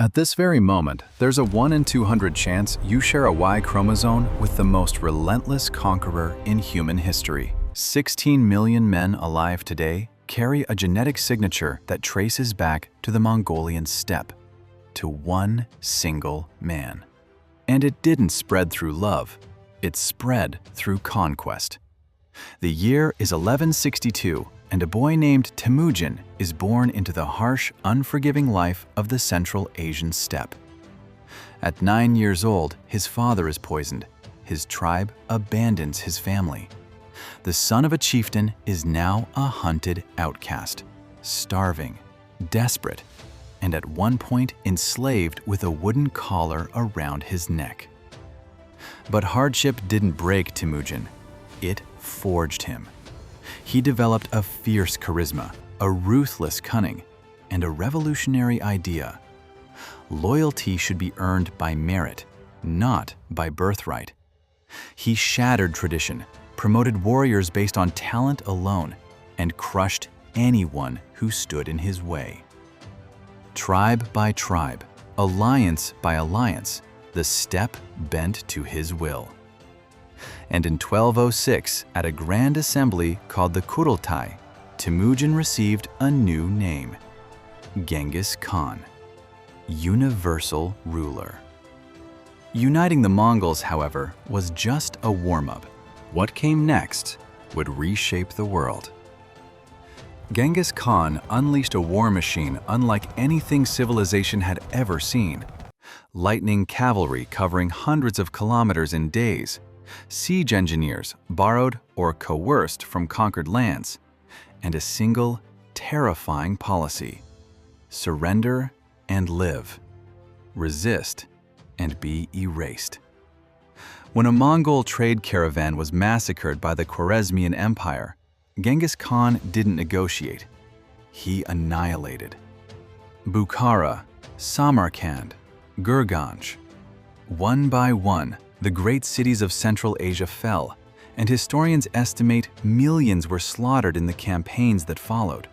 At this very moment, there's a 1 in 200 chance you share a Y chromosome with the most relentless conqueror in human history. 16 million men alive today carry a genetic signature that traces back to the Mongolian steppe, to one single man. And it didn't spread through love, it spread through conquest. The year is 1162, and a boy named Temüjin is born into the harsh, unforgiving life of the Central Asian steppe. At 9 years old, his father is poisoned. His tribe abandons his family. The son of a chieftain is now a hunted outcast, starving, desperate, and at one point enslaved with a wooden collar around his neck. But hardship didn't break Temüjin. It forged him. He developed a fierce charisma, a ruthless cunning, and a revolutionary idea. Loyalty should be earned by merit, not by birthright. He shattered tradition, promoted warriors based on talent alone, and crushed anyone who stood in his way. Tribe by tribe, alliance by alliance, the steppe bent to his will. And in 1206, at a grand assembly called the Kurultai, Temüjin received a new name, Genghis Khan, universal ruler. Uniting the Mongols, however, was just a warm-up. What came next would reshape the world. Genghis Khan unleashed a war machine unlike anything civilization had ever seen. Lightning cavalry covering hundreds of kilometers in days, siege engineers borrowed or coerced from conquered lands, and a single, terrifying policy: surrender and live, resist and be erased. When a Mongol trade caravan was massacred by the Khwarezmian Empire, Genghis Khan didn't negotiate. He annihilated. Bukhara, Samarkand, Gurganj. One by one, the great cities of Central Asia fell, and historians estimate millions were slaughtered in the campaigns that followed.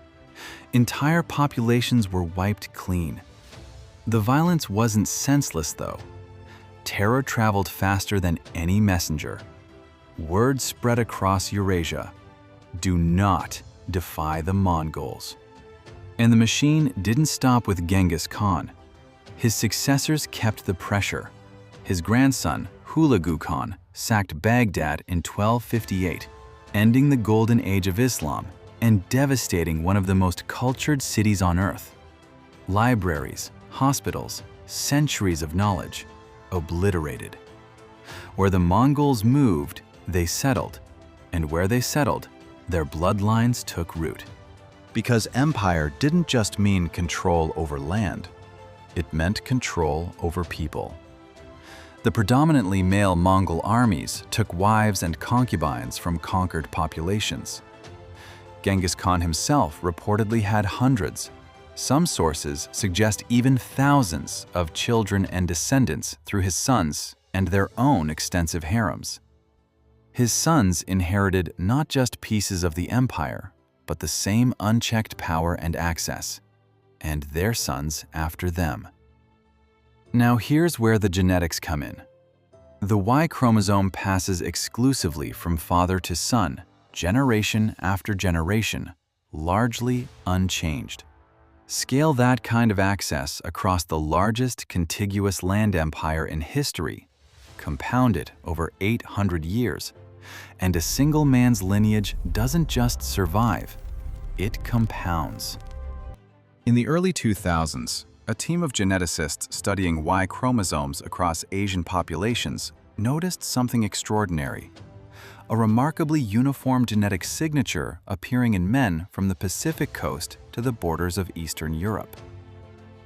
Entire populations were wiped clean. The violence wasn't senseless, though. Terror traveled faster than any messenger. Word spread across Eurasia: do not defy the Mongols. And the machine didn't stop with Genghis Khan. His successors kept the pressure. His grandson, Hulagu Khan, sacked Baghdad in 1258, ending the golden age of Islam and devastating one of the most cultured cities on earth. Libraries, hospitals, centuries of knowledge, obliterated. Where the Mongols moved, they settled, and where they settled, their bloodlines took root. Because empire didn't just mean control over land, it meant control over people. The predominantly male Mongol armies took wives and concubines from conquered populations. Genghis Khan himself reportedly had hundreds. Some sources suggest even thousands of children and descendants through his sons and their own extensive harems. His sons inherited not just pieces of the empire, but the same unchecked power and access, and their sons after them. Now here's where the genetics come in. The Y chromosome passes exclusively from father to son, generation after generation, largely unchanged. Scale that kind of access across the largest contiguous land empire in history, compound it over 800 years, and a single man's lineage doesn't just survive, it compounds. In the early 2000s, a team of geneticists studying Y chromosomes across Asian populations noticed something extraordinary: a remarkably uniform genetic signature appearing in men from the Pacific coast to the borders of Eastern Europe.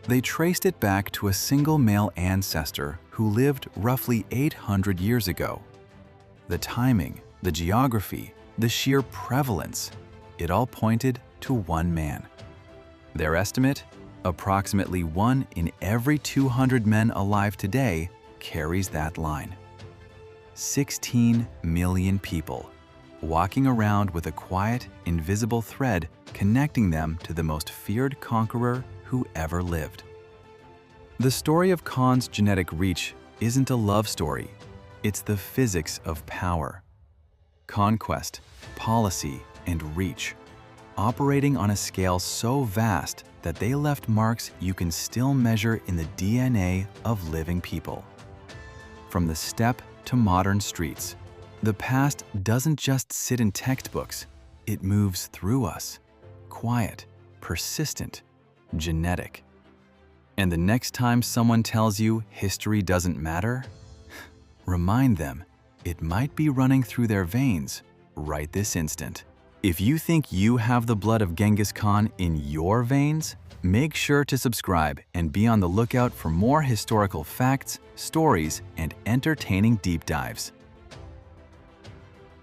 They traced it back to a single male ancestor who lived roughly 800 years ago. The timing, the geography, the sheer prevalence, it all pointed to one man. Their estimate? Approximately 1 in every 200 men alive today carries that line. 16 million people, walking around with a quiet, invisible thread connecting them to the most feared conqueror who ever lived. The story of Khan's genetic reach isn't a love story, it's the physics of power. Conquest, policy, and reach, operating on a scale so vast that they left marks you can still measure in the DNA of living people. From the steppe to modern streets, the past doesn't just sit in textbooks, it moves through us. Quiet, persistent, genetic. And the next time someone tells you history doesn't matter, remind them it might be running through their veins right this instant. If you think you have the blood of Genghis Khan in your veins, make sure to subscribe and be on the lookout for more historical facts, stories, and entertaining deep dives.